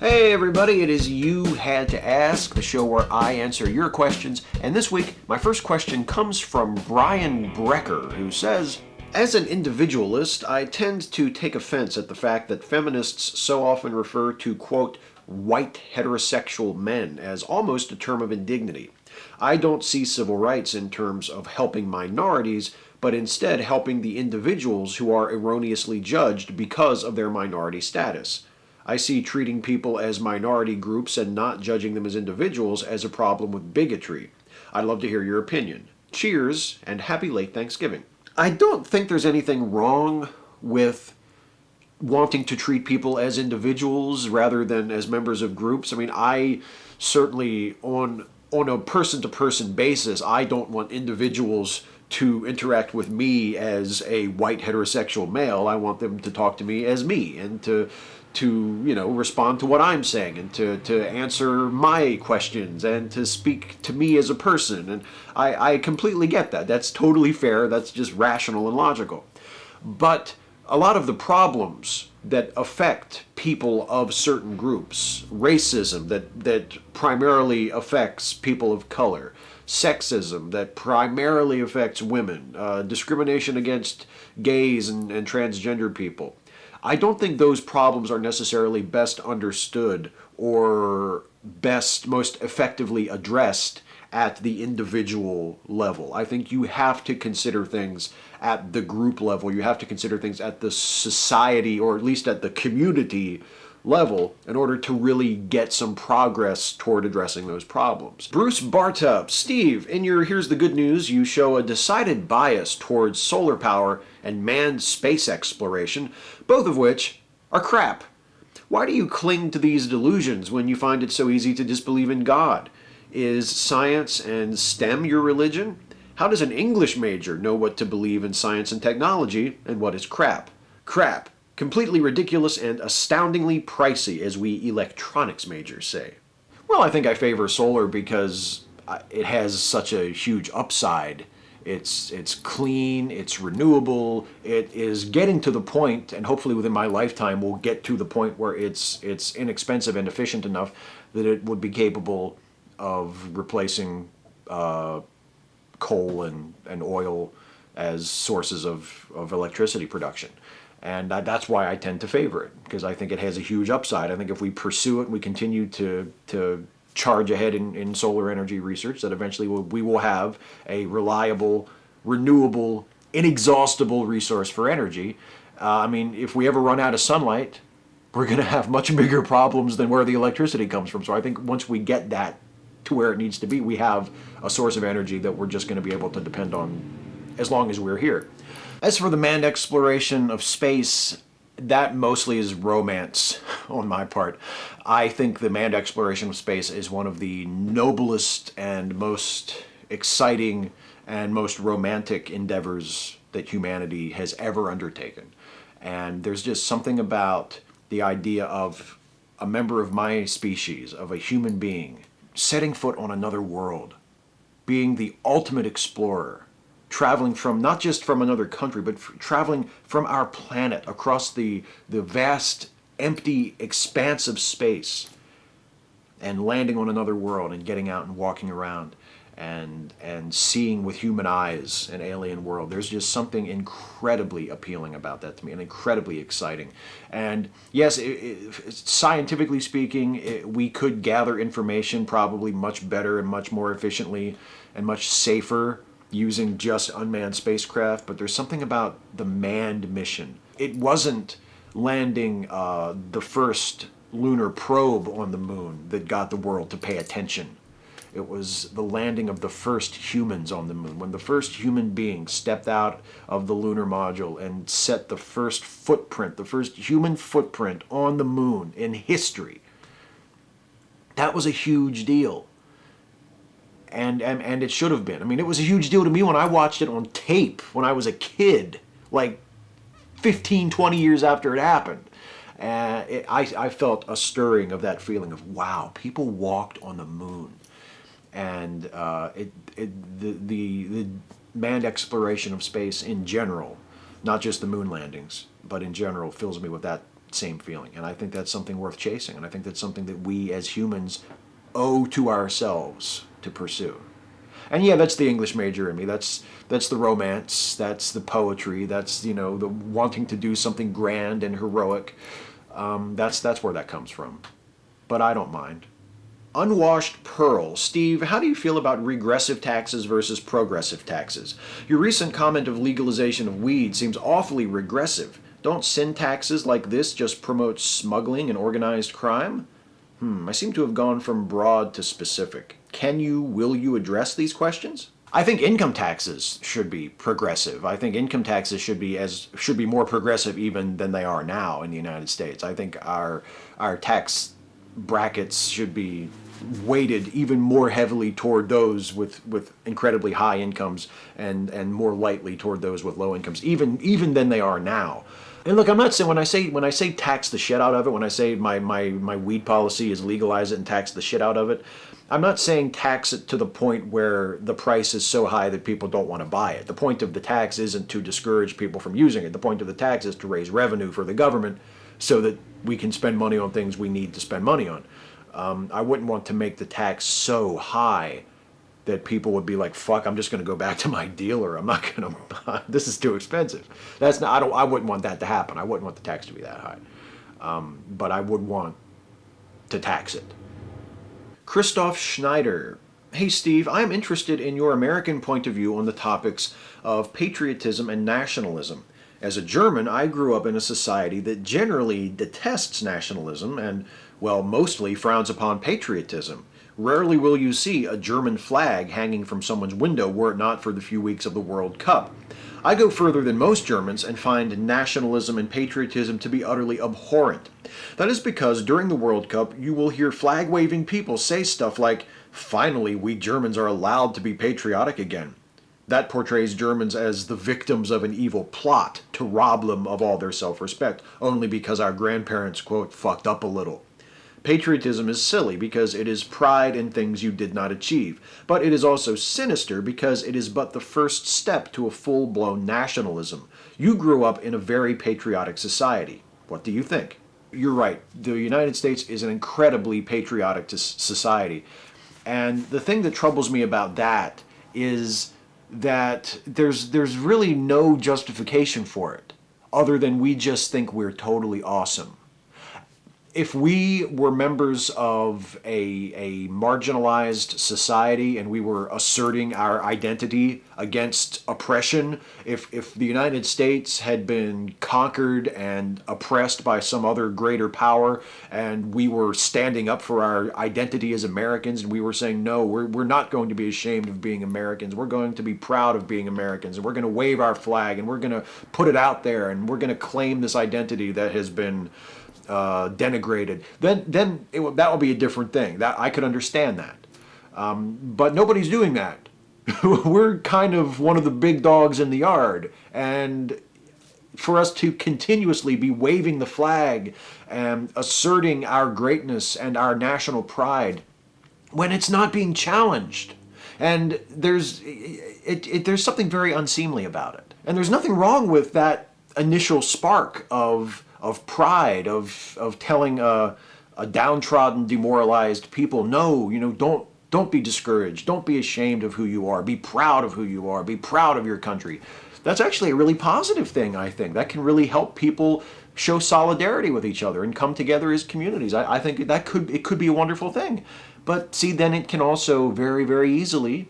Hey everybody, it is You Had to Ask, the show where I answer your questions. And this week, my first question comes from Brian Brecker, who says, as an individualist, I tend to take offense at the fact that feminists so often refer to, quote, white heterosexual men as almost a term of indignity. I don't see civil rights in terms of helping minorities, but instead helping the individuals who are erroneously judged because of their minority status. I see treating people as minority groups and not judging them as individuals as a problem with bigotry. I'd love to hear your opinion. Cheers, and happy late Thanksgiving. I don't think there's anything wrong with wanting to treat people as individuals rather than as members of groups. I mean, I certainly, on a person-to-person basis, I don't want individuals to interact with me as a white heterosexual male. I want them to talk to me as me and to respond to what I'm saying and to answer my questions and to speak to me as a person. And I completely get that. That's totally fair. That's just rational and logical. But a lot of the problems that affect people of certain groups, racism that primarily affects people of color, sexism that primarily affects women, discrimination against gays and transgender people, I don't think those problems are necessarily best understood or most effectively addressed at the individual level. I think you have to consider things at the group level. You have to consider things at the society or at least at the community level in order to really get some progress toward addressing those problems. Bruce Bartup, Steve, in your Here's the Good News, you show a decided bias towards solar power and manned space exploration, both of which are crap. Why do you cling to these delusions when you find it so easy to disbelieve in God? Is science and STEM your religion? How does an English major know what to believe in science and technology and what is crap? Crap. Completely ridiculous and astoundingly pricey, as we electronics majors say. Well, I think I favor solar because it has such a huge upside. It's clean, it's renewable, it is getting to the point, and hopefully within my lifetime we'll get to the point where it's inexpensive and efficient enough that it would be capable of replacing coal and oil as sources of electricity production. And that's why I tend to favor it, because I think it has a huge upside. I think if we pursue it and we continue to charge ahead in solar energy research, that eventually we will have a reliable, renewable, inexhaustible resource for energy. I mean, if we ever run out of sunlight, we're going to have much bigger problems than where the electricity comes from. So I think once we get that to where it needs to be, we have a source of energy that we're just going to be able to depend on as long as we're here. As for the manned exploration of space, that mostly is romance on my part. I think the manned exploration of space is one of the noblest and most exciting and most romantic endeavors that humanity has ever undertaken. And there's just something about the idea of a member of my species, of a human being, setting foot on another world, being the ultimate explorer, traveling from not just from another country, but traveling from our planet across the vast, empty expanse of space and landing on another world and getting out and walking around and seeing with human eyes an alien world. There's just something incredibly appealing about that to me and incredibly exciting. And yes, scientifically speaking, we could gather information probably much better and much more efficiently and much safer using just unmanned spacecraft, but there's something about the manned mission. It wasn't landing the first lunar probe on the moon that got the world to pay attention. It was the landing of the first humans on the moon. When the first human being stepped out of the lunar module and set the first footprint, the first human footprint on the moon in history, that was a huge deal. And it should have been. I mean, it was a huge deal to me when I watched it on tape when I was a kid, like 15, 20 years after it happened. I felt a stirring of that feeling of, wow, people walked on the moon. And the manned exploration of space in general, not just the moon landings, but in general, fills me with that same feeling. And I think that's something worth chasing. And I think that's something that we as humans owe to ourselves to pursue. And yeah, that's the English major in me. That's the romance. That's the poetry. That's, the wanting to do something grand and heroic. That's where that comes from. But I don't mind. Unwashed Pearl. Steve, how do you feel about regressive taxes versus progressive taxes? Your recent comment of legalization of weed seems awfully regressive. Don't sin taxes like this just promote smuggling and organized crime? I seem to have gone from broad to specific. Will you address these questions? I think income taxes should be progressive. I think income taxes should be more progressive even than they are now in the United States. I think our tax brackets should be weighted even more heavily toward those with incredibly high incomes and more lightly toward those with low incomes, even than they are now. And look, I'm not saying when I say tax the shit out of it, when I say my weed policy is legalize it and tax the shit out of it, I'm not saying tax it to the point where the price is so high that people don't want to buy it. The point of the tax isn't to discourage people from using it. The point of the tax is to raise revenue for the government so that we can spend money on things we need to spend money on. I wouldn't want to make the tax so high that people would be like, fuck, I'm just going to go back to my dealer. I'm not going to buy, this is too expensive. I wouldn't want that to happen. I wouldn't want the tax to be that high. But I would want to tax it. Christoph Schneider. Hey Steve, I'm interested in your American point of view on the topics of patriotism and nationalism. As a German, I grew up in a society that generally detests nationalism and, well, mostly frowns upon patriotism. Rarely will you see a German flag hanging from someone's window were it not for the few weeks of the World Cup. I go further than most Germans and find nationalism and patriotism to be utterly abhorrent. That is because during the World Cup you will hear flag-waving people say stuff like, "Finally, we Germans are allowed to be patriotic again." That portrays Germans as the victims of an evil plot to rob them of all their self-respect, only because our grandparents, quote, fucked up a little. Patriotism is silly because it is pride in things you did not achieve, but it is also sinister because it is but the first step to a full-blown nationalism. You grew up in a very patriotic society. What do you think? You're right. The United States is an incredibly patriotic society. And the thing that troubles me about that is that there's really no justification for it other than we just think we're totally awesome. If we were members of a marginalized society and we were asserting our identity against oppression, if the United States had been conquered and oppressed by some other greater power and we were standing up for our identity as Americans and we were saying, no, we're not going to be ashamed of being Americans, we're going to be proud of being Americans, and we're going to wave our flag and we're going to put it out there and we're going to claim this identity that has been denigrated, then that would be a different thing. That I could understand that, but nobody's doing that. We're kind of one of the big dogs in the yard, and for us to continuously be waving the flag and asserting our greatness and our national pride when it's not being challenged, and there's something very unseemly about it, and there's nothing wrong with that initial spark of pride, of telling a downtrodden, demoralized people, no, don't be discouraged, don't be ashamed of who you are, be proud of who you are, be proud of your country. That's actually a really positive thing, I think. That can really help people show solidarity with each other and come together as communities. I think it could be a wonderful thing. But see, then it can also very, very easily,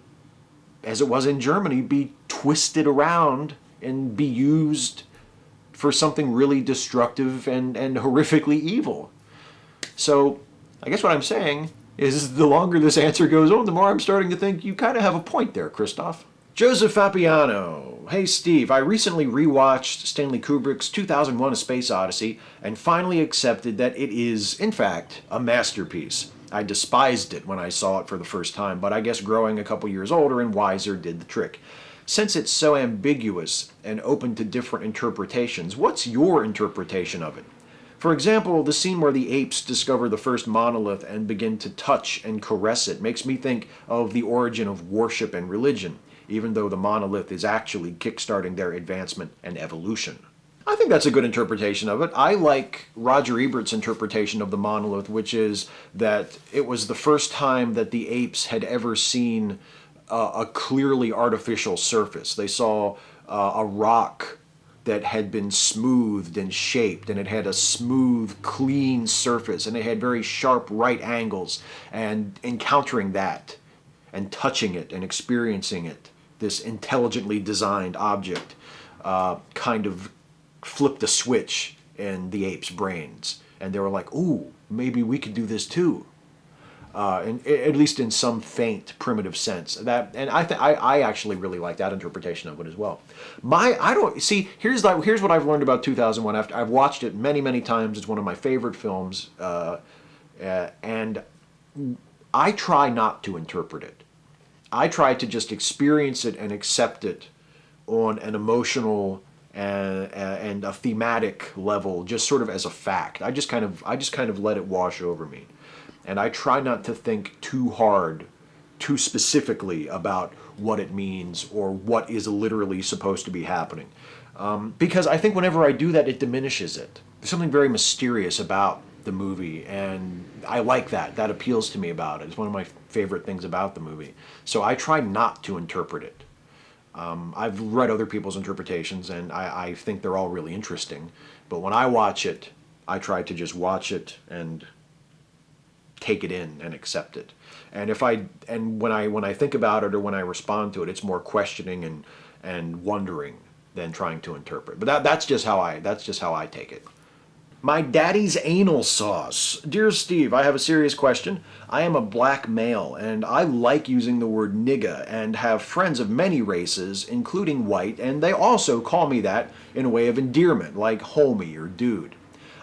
as it was in Germany, be twisted around and be used for something really destructive and horrifically evil. So I guess what I'm saying is the longer this answer goes on, the more I'm starting to think you kind of have a point there, Christoph. Joseph Fapiano. Hey Steve, I recently rewatched Stanley Kubrick's 2001 A Space Odyssey and finally accepted that it is, in fact, a masterpiece. I despised it when I saw it for the first time, but I guess growing a couple years older and wiser did the trick. Since it's so ambiguous and open to different interpretations, what's your interpretation of it? For example, the scene where the apes discover the first monolith and begin to touch and caress it makes me think of the origin of worship and religion, even though the monolith is actually kickstarting their advancement and evolution. I think that's a good interpretation of it. I like Roger Ebert's interpretation of the monolith, which is that it was the first time that the apes had ever seen a clearly artificial surface. They saw a rock that had been smoothed and shaped, and it had a smooth, clean surface, and it had very sharp right angles. And encountering that, and touching it, and experiencing it, this intelligently designed object, kind of flipped a switch in the apes' brains, and they were like, "Ooh, maybe we could do this too." And at least in some faint, primitive sense. That, and I actually really like that interpretation of it as well. I don't see. Here's what I've learned about 2001. After I've watched it many, many times, it's one of my favorite films, and I try not to interpret it. I try to just experience it and accept it on an emotional and a thematic level, just sort of as a fact. I just kind of let it wash over me, and I try not to think too hard, too specifically about what it means or what is literally supposed to be happening, because I think whenever I do that, it diminishes it. There's something very mysterious about the movie, and I like that. That appeals to me about it. It's one of my favorite things about the movie. So I try not to interpret it. I've read other people's interpretations, and I think they're all really interesting. But when I watch it, I try to just watch it and take it in and accept it. And when I think about it or when I respond to it, it's more questioning and wondering than trying to interpret. But that's just how I take it. My daddy's anal sauce. Dear Steve, I have a serious question. I am a black male, and I like using the word nigga and have friends of many races, including white, and they also call me that in a way of endearment, like homie or dude.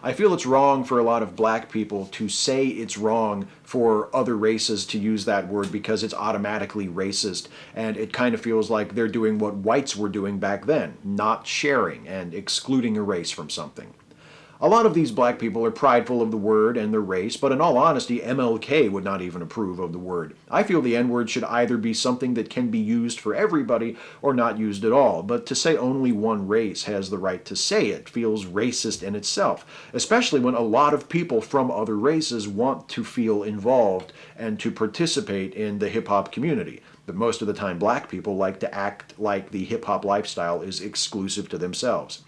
I feel it's wrong for a lot of black people to say it's wrong for other races to use that word because it's automatically racist, and it kind of feels like they're doing what whites were doing back then, not sharing and excluding a race from something. A lot of these black people are prideful of the word and their race, but in all honesty, MLK would not even approve of the word. I feel the N-word should either be something that can be used for everybody or not used at all, but to say only one race has the right to say it feels racist in itself, especially when a lot of people from other races want to feel involved and to participate in the hip-hop community. But most of the time, black people like to act like the hip-hop lifestyle is exclusive to themselves.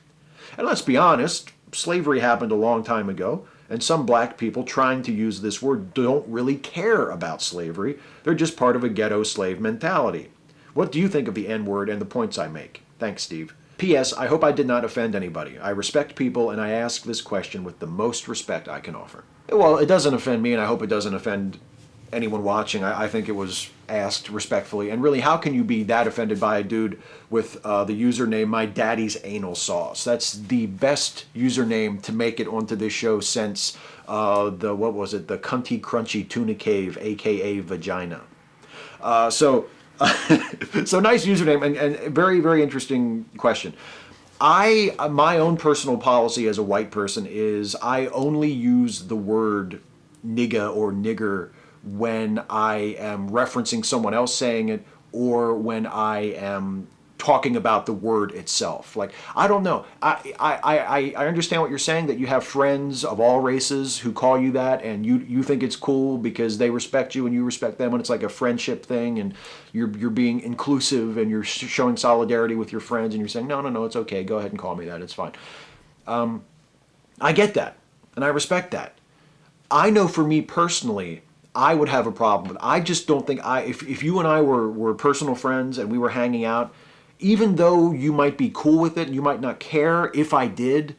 And let's be honest, slavery happened a long time ago, and some black people trying to use this word don't really care about slavery. They're just part of a ghetto slave mentality. What do you think of the N-word and the points I make? Thanks, Steve. P.S. I hope I did not offend anybody. I respect people, and I ask this question with the most respect I can offer. Well, it doesn't offend me, and I hope it doesn't offend anyone watching. I think it was asked respectfully. And really, how can you be that offended by a dude with the username My Daddy's Anal Sauce? That's the best username to make it onto this show since the Cunty Crunchy Tuna Cave, aka Vagina. So nice username and very, very interesting question. My own personal policy as a white person is I only use the word nigga or nigger when I am referencing someone else saying it or when I am talking about the word itself. Like, I don't know. I understand what you're saying, that you have friends of all races who call you that, and you think it's cool because they respect you and you respect them, and it's like a friendship thing, and you're being inclusive and you're showing solidarity with your friends, and you're saying, no, it's okay, go ahead and call me that, it's fine. I get that, and I respect that. I know for me personally, I would have a problem with it. I just don't think if you and I were personal friends and we were hanging out, even though you might be cool with it and you might not care if I did,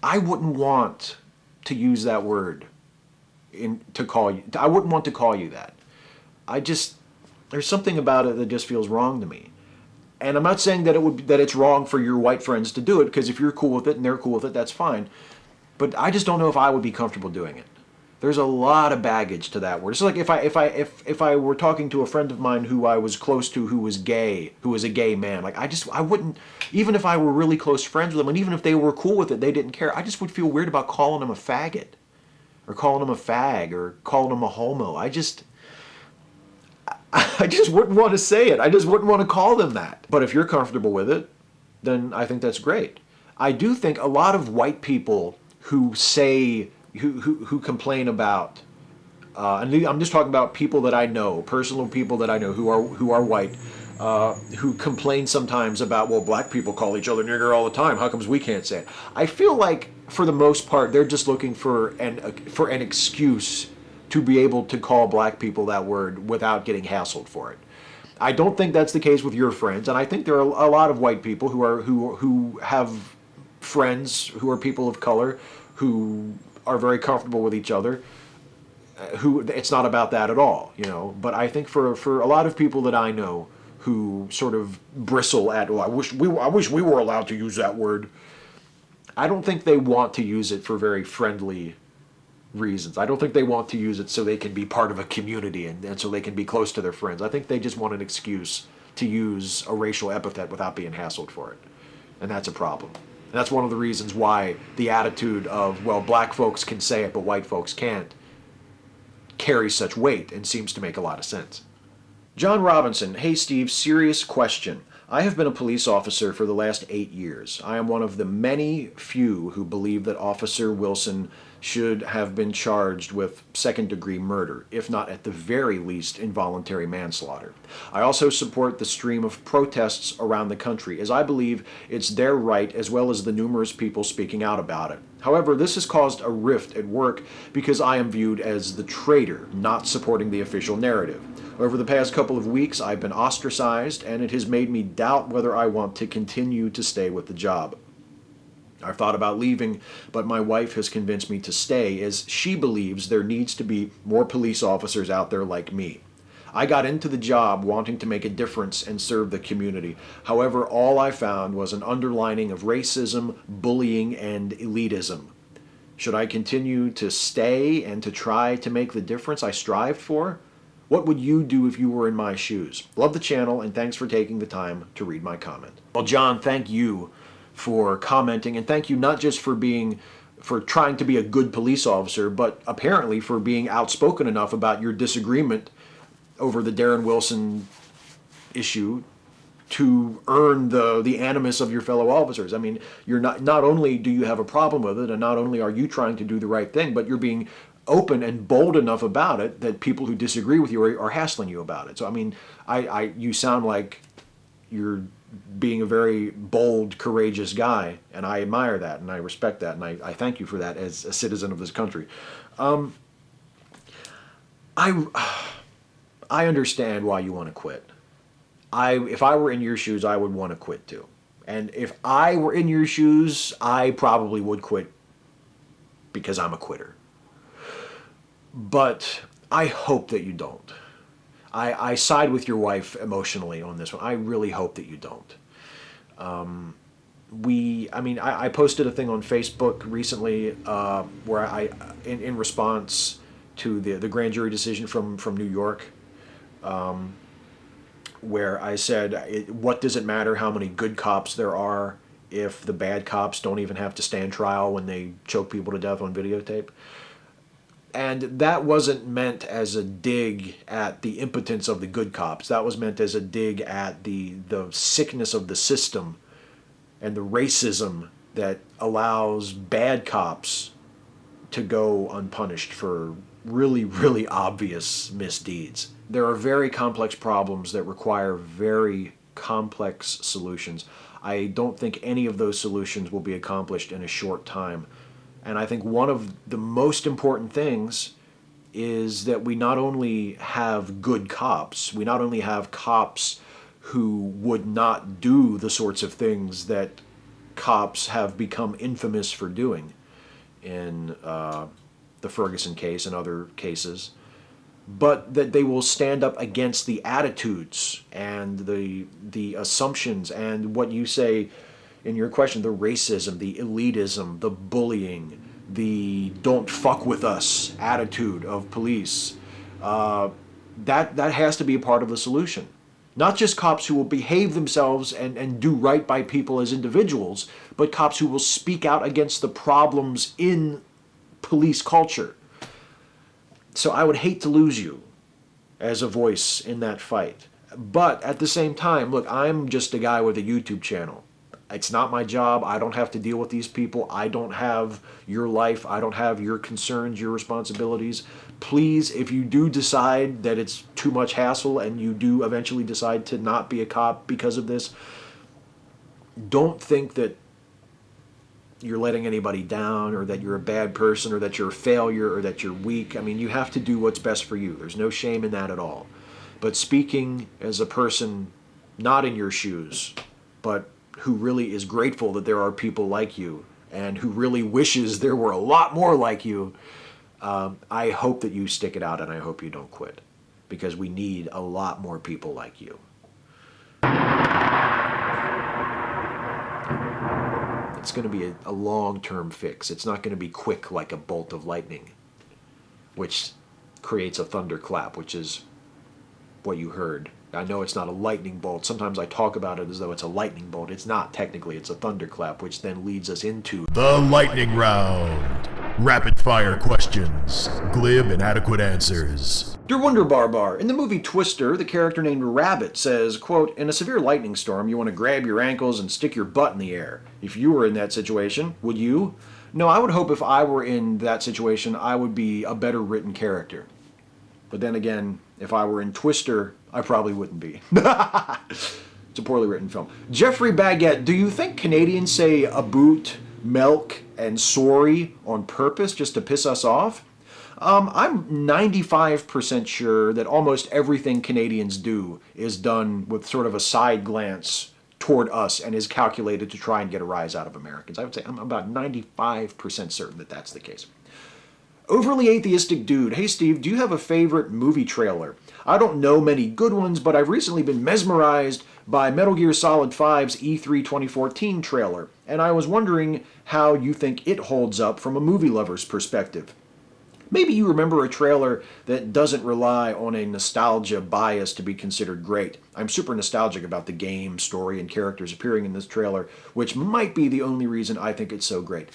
I wouldn't want to use that word to call you. I wouldn't want to call you that. There's something about it that just feels wrong to me. And I'm not saying that it's wrong for your white friends to do it, because if you're cool with it and they're cool with it, that's fine. But I just don't know if I would be comfortable doing it. There's a lot of baggage to that word. It's like if I were talking to a friend of mine who I was close to who was gay, who was a gay man, like I wouldn't, even if I were really close friends with them, and even if they were cool with it, they didn't care, I just would feel weird about calling them a faggot, or calling them a fag, or calling them a homo. I just wouldn't want to say it. I just wouldn't want to call them that. But if you're comfortable with it, then I think that's great. I do think a lot of white people who say, who complain about, and I'm just talking about people that I know, personal people that I know who are white, who complain sometimes about, well, black people call each other nigger all the time. How comes we can't say it? I feel like for the most part they're just looking for an excuse to be able to call black people that word without getting hassled for it. I don't think that's the case with your friends, and I think there are a lot of white people who have friends who are people of color who are very comfortable with each other. Who it's not about that at all, you know. But I think for a lot of people that I know who sort of bristle at, well, I wish we were allowed to use that word. I don't think they want to use it for very friendly reasons. I don't think they want to use it so they can be part of a community and so they can be close to their friends. I think they just want an excuse to use a racial epithet without being hassled for it. And that's a problem. And that's one of the reasons why the attitude of, well, black folks can say it but white folks can't, carries such weight and seems to make a lot of sense. John Robinson, hey Steve, serious question. I have been a police officer for the last 8 years. I am one of the many few who believe that Officer Wilson should have been charged with second-degree murder, if not at the very least involuntary manslaughter. I also support the stream of protests around the country, as I believe it's their right as well as the numerous people speaking out about it. However, this has caused a rift at work because I am viewed as the traitor, not supporting the official narrative. Over the past couple of weeks, I've been ostracized, and it has made me doubt whether I want to continue to stay with the job. I've thought about leaving, but my wife has convinced me to stay, as she believes there needs to be more police officers out there like me. I got into the job wanting to make a difference and serve the community. However, all I found was an underlining of racism, bullying, and elitism. Should I continue to stay and to try to make the difference I strived for? What would you do if you were in my shoes? Love the channel, and thanks for taking the time to read my comment. Well, John, thank you for commenting, and thank you not just for trying to be a good police officer, but apparently for being outspoken enough about your disagreement over the Darren Wilson issue to earn the animus of your fellow officers. I mean, you're not only do you have a problem with it, and not only are you trying to do the right thing, but you're being open and bold enough about it that people who disagree with you are hassling you about it. So I mean, you sound like you're being a very bold, courageous guy, and I admire that, and I respect that, and I thank you for that as a citizen of this country. I understand why you want to quit. If I were in your shoes, I would want to quit too. And if I were in your shoes, I probably would quit because I'm a quitter. But I hope that you don't. I side with your wife emotionally on this one. I really hope that you don't. I posted a thing on Facebook recently where in response to the grand jury decision from New York, where I said, what does it matter how many good cops there are if the bad cops don't even have to stand trial when they choke people to death on videotape? And that wasn't meant as a dig at the impotence of the good cops. That was meant as a dig at the sickness of the system and the racism that allows bad cops to go unpunished for really, really obvious misdeeds. There are very complex problems that require very complex solutions. I don't think any of those solutions will be accomplished in a short time. And I think one of the most important things is that we not only have good cops, we not only have cops who would not do the sorts of things that cops have become infamous for doing in the Ferguson case and other cases, but that they will stand up against the attitudes and the assumptions and what you say in your question, the racism, the elitism, the bullying, the don't fuck with us attitude of police. That has to be a part of the solution. Not just cops who will behave themselves and do right by people as individuals, but cops who will speak out against the problems in police culture. So I would hate to lose you as a voice in that fight. But at the same time, look, I'm just a guy with a YouTube channel. It's not my job. I don't have to deal with these people. I don't have your life. I don't have your concerns, your responsibilities. Please, if you do decide that it's too much hassle and you do eventually decide to not be a cop because of this, don't think that you're letting anybody down or that you're a bad person or that you're a failure or that you're weak. I mean, you have to do what's best for you. There's no shame in that at all. But speaking as a person not in your shoes, but who really is grateful that there are people like you and who really wishes there were a lot more like you, I hope that you stick it out and I hope you don't quit, because we need a lot more people like you. It's going to be a long-term fix. It's not going to be quick like a bolt of lightning, which creates a thunderclap, which is what you heard. I know it's not a lightning bolt. Sometimes I talk about it as though it's a lightning bolt. It's not technically. It's a thunderclap, which then leads us into the lightning round. Rapid fire questions, glib and adequate answers. Dear Wonder Bar, in the movie Twister, the character named Rabbit says, quote, "In a severe lightning storm, you want to grab your ankles and stick your butt in the air. If you were in that situation, would you?" No, I would hope if I were in that situation, I would be a better written character. But then again, if I were in Twister, I probably wouldn't be. It's a poorly written film. Jeffrey Baguette, do you think Canadians say a boot, milk, and sorry on purpose just to piss us off? I'm 95% sure that almost everything Canadians do is done with sort of a side glance toward us and is calculated to try and get a rise out of Americans. I would say I'm about 95% certain that that's the case. Overly atheistic dude, hey Steve, do you have a favorite movie trailer? I don't know many good ones, but I've recently been mesmerized by Metal Gear Solid 5's E3 2014 trailer, and I was wondering how you think it holds up from a movie lover's perspective. Maybe you remember a trailer that doesn't rely on a nostalgia bias to be considered great. I'm super nostalgic about the game, story, and characters appearing in this trailer, which might be the only reason I think it's so great.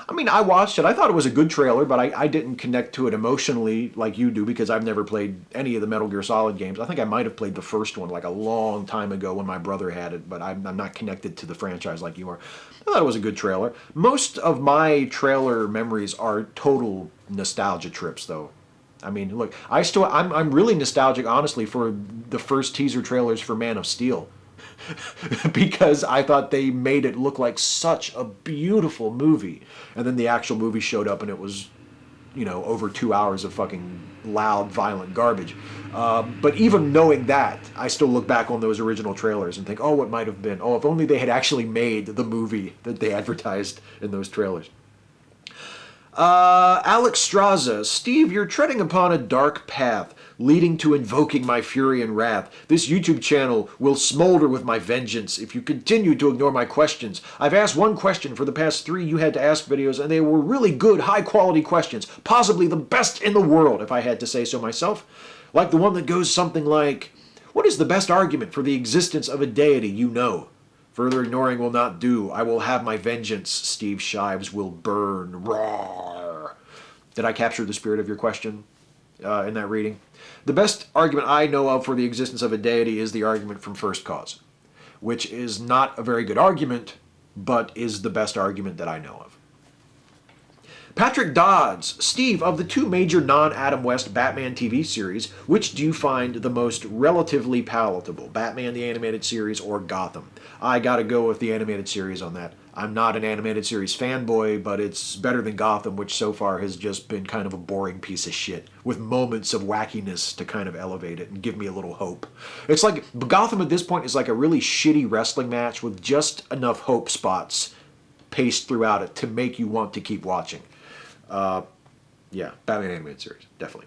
I mean, I watched it. I thought it was a good trailer, but I didn't connect to it emotionally like you do because I've never played any of the Metal Gear Solid games. I think I might have played the first one like a long time ago when my brother had it, but I'm not connected to the franchise like you are. I thought it was a good trailer. Most of my trailer memories are total nostalgia trips, though. I mean, look, I'm really nostalgic, honestly, for the first teaser trailers for Man of Steel. Because I thought they made it look like such a beautiful movie. And then the actual movie showed up and it was, over 2 hours of fucking loud, violent garbage. But even knowing that, I still look back on those original trailers and think, oh, what might have been. Oh, if only they had actually made the movie that they advertised in those trailers. Alex Straza, Steve, you're treading upon a dark path, leading to invoking my fury and wrath. This YouTube channel will smolder with my vengeance if you continue to ignore my questions. I've asked one question for the past 3 You Had to Ask videos, and they were really good, high-quality questions, possibly the best in the world, if I had to say so myself. Like the one that goes something like, what is the best argument for the existence of a deity you know? Further ignoring will not do. I will have my vengeance. Steve Shives will burn. Roar. Did I capture the spirit of your question in that reading? The best argument I know of for the existence of a deity is the argument from First Cause, which is not a very good argument, but is the best argument that I know of. Patrick Dodds, Steve, of the 2 major non-Adam West Batman TV series, which do you find the most relatively palatable? Batman the Animated Series or Gotham? I gotta go with the animated series on that. I'm not an animated series fanboy, but it's better than Gotham, which so far has just been kind of a boring piece of shit, with moments of wackiness to kind of elevate it and give me a little hope. It's like, Gotham at this point is like a really shitty wrestling match with just enough hope spots paced throughout it to make you want to keep watching. Yeah, Batman Animated Series, definitely.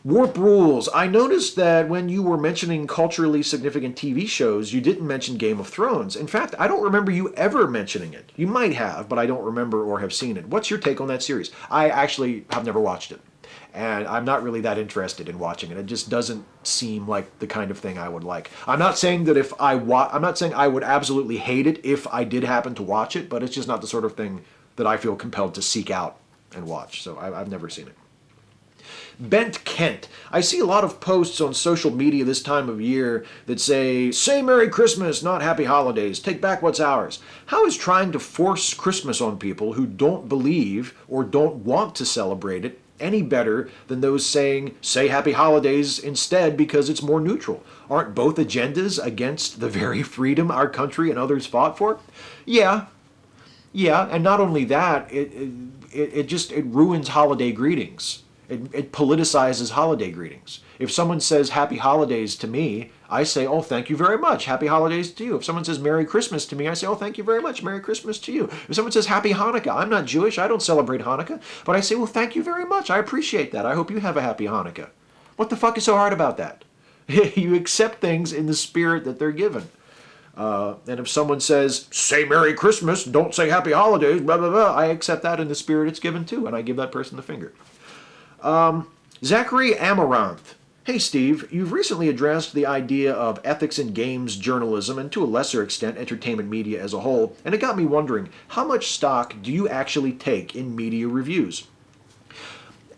Warp Rules. I noticed that when you were mentioning culturally significant TV shows, you didn't mention Game of Thrones. In fact, I don't remember you ever mentioning it. You might have, but I don't remember or have seen it. What's your take on that series? I actually have never watched it, and I'm not really that interested in watching it. It just doesn't seem like the kind of thing I would like. I'm not saying that I'm not saying I would absolutely hate it if I did happen to watch it, but it's just not the sort of thing that I feel compelled to seek out and watch. So I've never seen it. Bent Kent. I see a lot of posts on social media this time of year that say Merry Christmas, not Happy Holidays, take back what's ours. How is trying to force Christmas on people who don't believe or don't want to celebrate it any better than those saying, say Happy Holidays instead because it's more neutral? Aren't both agendas against the very freedom our country and others fought for? Yeah, and not only that, it ruins holiday greetings. It politicizes holiday greetings. If someone says Happy Holidays to me, I say, oh, thank you very much. Happy Holidays to you. If someone says Merry Christmas to me, I say, oh, thank you very much. Merry Christmas to you. If someone says Happy Hanukkah, I'm not Jewish. I don't celebrate Hanukkah. But I say, well, thank you very much. I appreciate that. I hope you have a Happy Hanukkah. What the fuck is so hard about that? You accept things in the spirit that they're given. And if someone says, say Merry Christmas, don't say Happy Holidays, blah, blah, blah, I accept that in the spirit it's given too, and I give that person the finger. Zachary Amaranth. Hey Steve, you've recently addressed the idea of ethics in games journalism and to a lesser extent entertainment media as a whole, and it got me wondering, how much stock do you actually take in media reviews?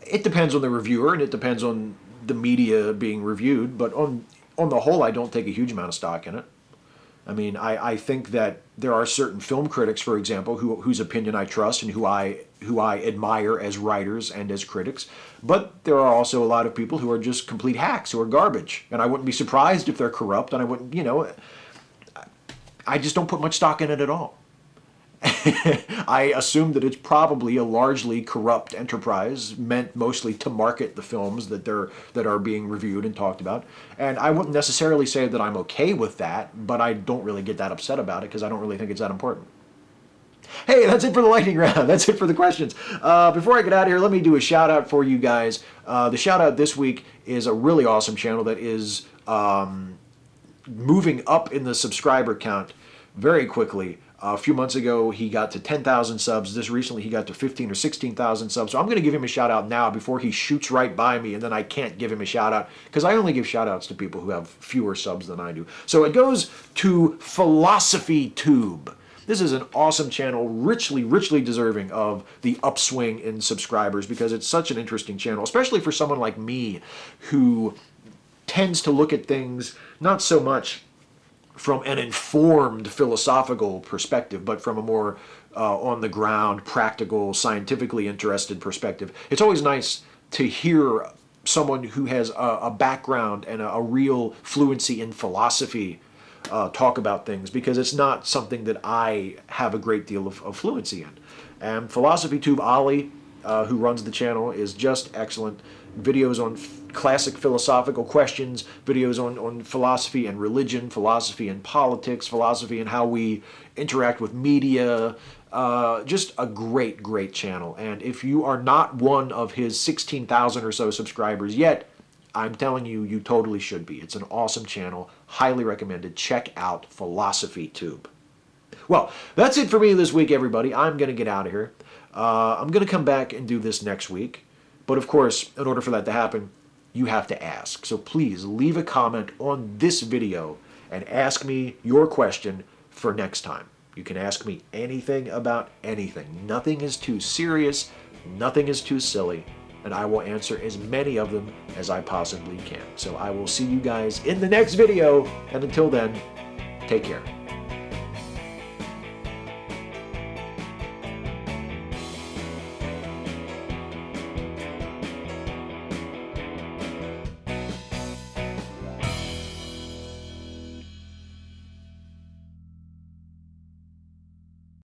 It depends on the reviewer and it depends on the media being reviewed, but on the whole I don't take a huge amount of stock in it. I mean, I think that there are certain film critics, for example, whose opinion I trust and who I admire as writers and as critics. But there are also a lot of people who are just complete hacks, who are garbage. And I wouldn't be surprised if they're corrupt, and I wouldn't, I just don't put much stock in it at all. I assume that it's probably a largely corrupt enterprise meant mostly to market the films that are being reviewed and talked about. And I wouldn't necessarily say that I'm okay with that, but I don't really get that upset about it because I don't really think it's that important. Hey, that's it for the lightning round. That's it for the questions. Before I get out of here, let me do a shout out for you guys. The shout out this week is a really awesome channel that is moving up in the subscriber count very quickly. A few months ago, he got to 10,000 subs. This recently, he got to 15 or 16,000 subs. So I'm going to give him a shout out now before he shoots right by me, and then I can't give him a shout out because I only give shout outs to people who have fewer subs than I do. So it goes to Philosophy Tube. This is an awesome channel, richly deserving of the upswing in subscribers because it's such an interesting channel, especially for someone like me who tends to look at things not so much from an informed philosophical perspective, but from a more on-the-ground, practical, scientifically interested perspective. It's always nice to hear someone who has a background and a real fluency in philosophy talk about things, because it's not something that I have a great deal of fluency in. And Philosophy Tube Ali, who runs the channel, is just excellent. Videos on classic philosophical questions, videos on philosophy and religion, philosophy and politics, philosophy and how we interact with media. Just a great channel. And if you are not one of his 16,000 or so subscribers yet, I'm telling you, you totally should be. It's an awesome channel. Highly recommended. Check out Philosophy Tube. Well, that's it for me this week, everybody. I'm going to get out of here. I'm going to come back and do this next week. But of course, in order for that to happen, you have to ask. So please leave a comment on this video and ask me your question for next time. You can ask me anything about anything. Nothing is too serious. Nothing is too silly. And I will answer as many of them as I possibly can. So I will see you guys in the next video. And until then, take care.